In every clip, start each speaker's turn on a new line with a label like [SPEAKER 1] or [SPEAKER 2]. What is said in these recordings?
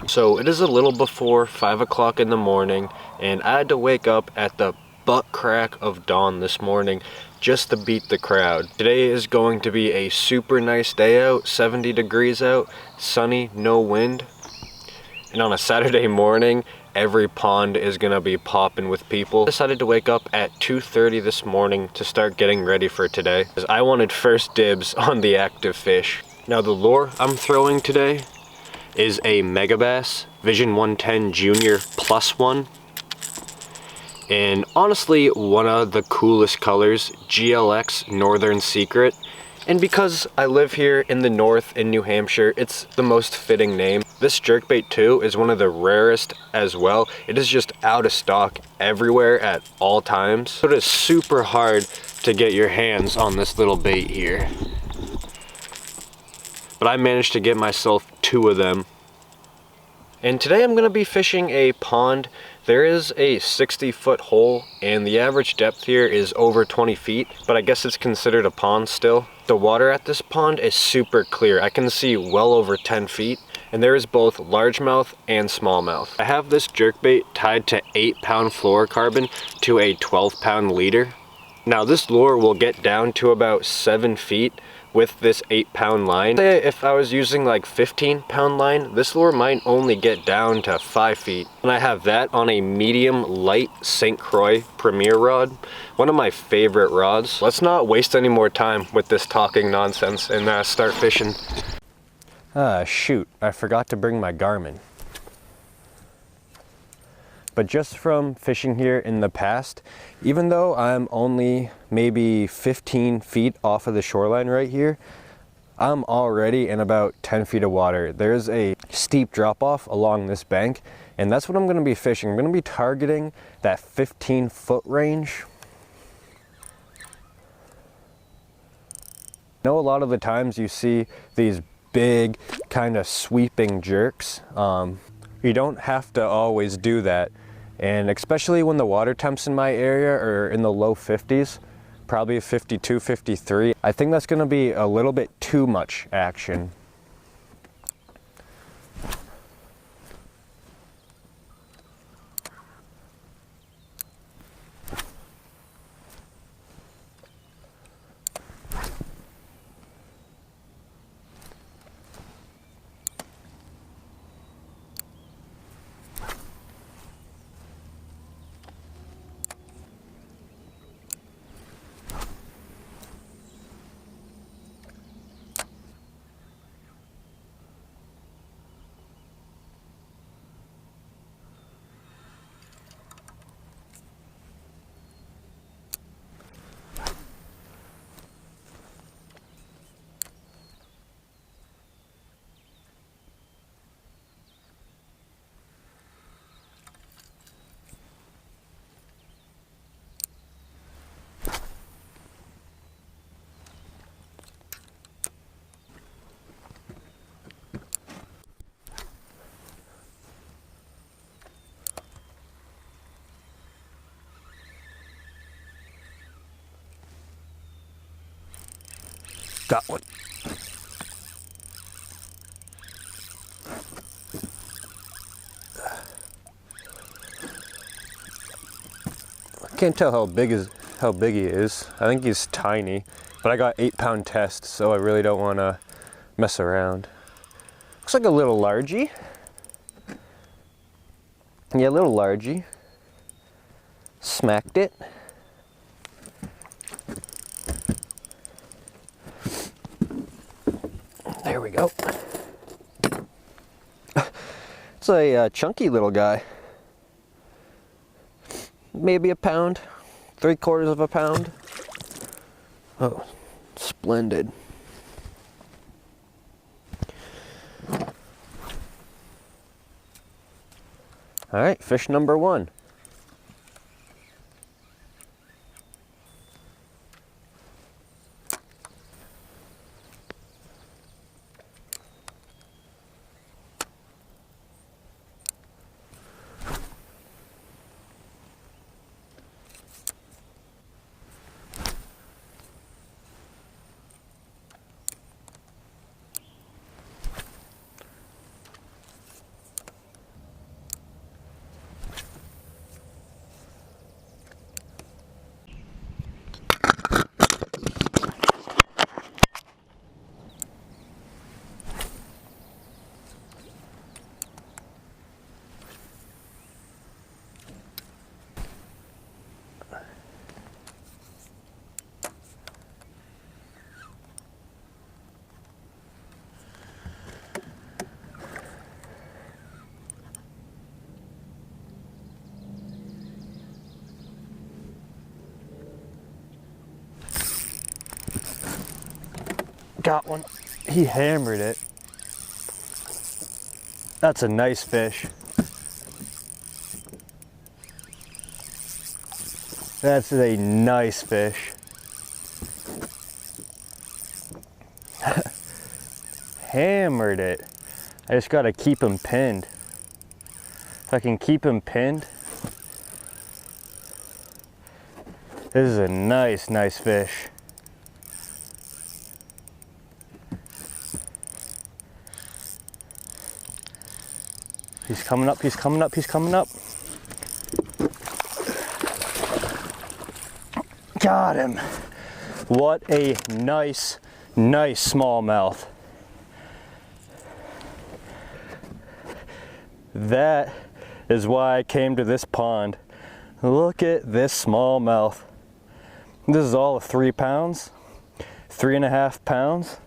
[SPEAKER 1] So it is a little before 5 o'clock in the morning, and I had to wake up at the butt crack of dawn this morning just to beat the crowd. Today is going to be a super nice day out, 70 degrees out, sunny, no wind. And on a Saturday morning, every pond is gonna be popping with people. I decided to wake up at 2:30 this morning to start getting ready for today, because I wanted first dibs on the active fish. Now the lure I'm throwing today is a Megabass Vision 110 Junior +1. And honestly, one of the coolest colors, GLX Northern Secret. And because I live here in the north in New Hampshire, it's the most fitting name. This jerkbait too is one of the rarest as well. It is just out of stock everywhere at all times. So it is super hard to get your hands on this little bait here. But I managed to get myself 2 of them. And today I'm going to be fishing a pond. There is a 60-foot hole, and the average depth here is over 20 feet, but I guess it's considered a pond still. The water at this pond is super clear. I can see well over 10 feet, and there is both largemouth and smallmouth. I have this jerkbait tied to 8-pound fluorocarbon to a 12-pound leader. Now this lure will get down to about 7 feet with this 8-pound line. Say if I was using like 15-pound line, this lure might only get down to 5 feet. And I have that on a medium light St. Croix Premier rod, one of my favorite rods. Let's not waste any more time with this talking nonsense and start fishing. Shoot, I forgot to bring my Garmin. But just from fishing here in the past, even though I'm only maybe 15 feet off of the shoreline right here, I'm already in about 10 feet of water. There's a steep drop off along this bank, and that's what I'm gonna be fishing. I'm gonna be targeting that 15-foot range. I know a lot of the times you see these big kind of sweeping jerks. You don't have to always do that. And especially when the water temps in my area are in the low 50s, probably 52, 53, I think that's gonna be a little bit too much action. Got one. I can't tell how big he is. I think he's tiny, but I got 8-pound test, so I really don't want to mess around. Looks like a little largie. Yeah, a little largie. Smacked it. There we go. It's a chunky little guy. Maybe a pound, 3/4 of a pound. Oh, splendid. All right, fish number 1. got one. He hammered it. That's a nice fish. That's a nice fish. Hammered it. I just gotta keep him pinned. If I can keep him pinned, this is a nice fish. He's coming up, he's coming up, he's coming up. Got him. What a nice smallmouth. That is why I came to this pond. Look at this smallmouth. This is all of 3 pounds, 3.5 pounds.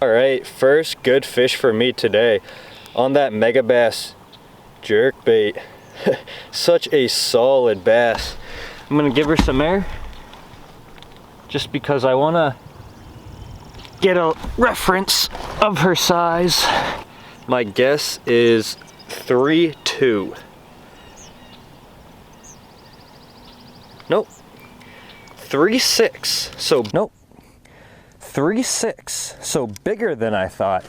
[SPEAKER 1] All right, first good fish for me today on that mega bass jerk bait. Such a solid bass. I'm gonna give her some air just because I wanna get a reference of her size. My guess is 3.2. Nope. 3.6. So nope. 3.6. So bigger than I thought.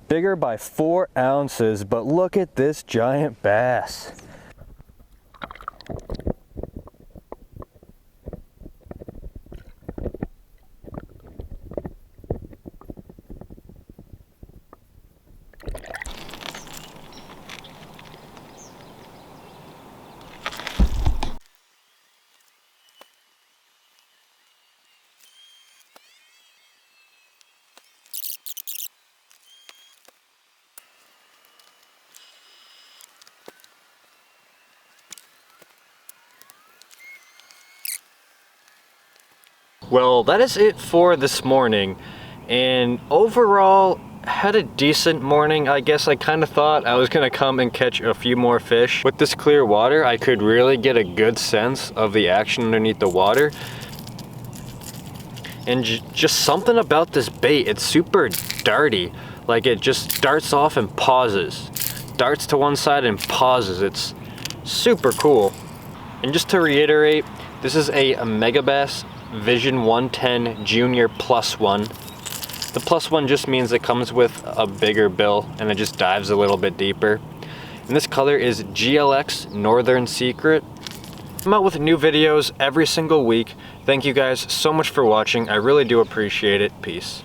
[SPEAKER 1] Bigger by 4 ounces, but look at this giant bass. Well, that is it for this morning, and overall had a decent morning. I guess I kind of thought I was gonna come and catch a few more fish. With this clear water, I could really get a good sense of the action underneath the water. And just something about this bait, it's super darty. Like it just darts off and pauses. Darts to one side and pauses. It's super cool. And just to reiterate, this is a Megabass Vision 110 Junior Plus One. The plus one just means it comes with a bigger bill and it just dives a little bit deeper. And this color is GLX Northern Secret. I'm out with new videos every single week. Thank you guys so much for watching. I really do appreciate it. Peace.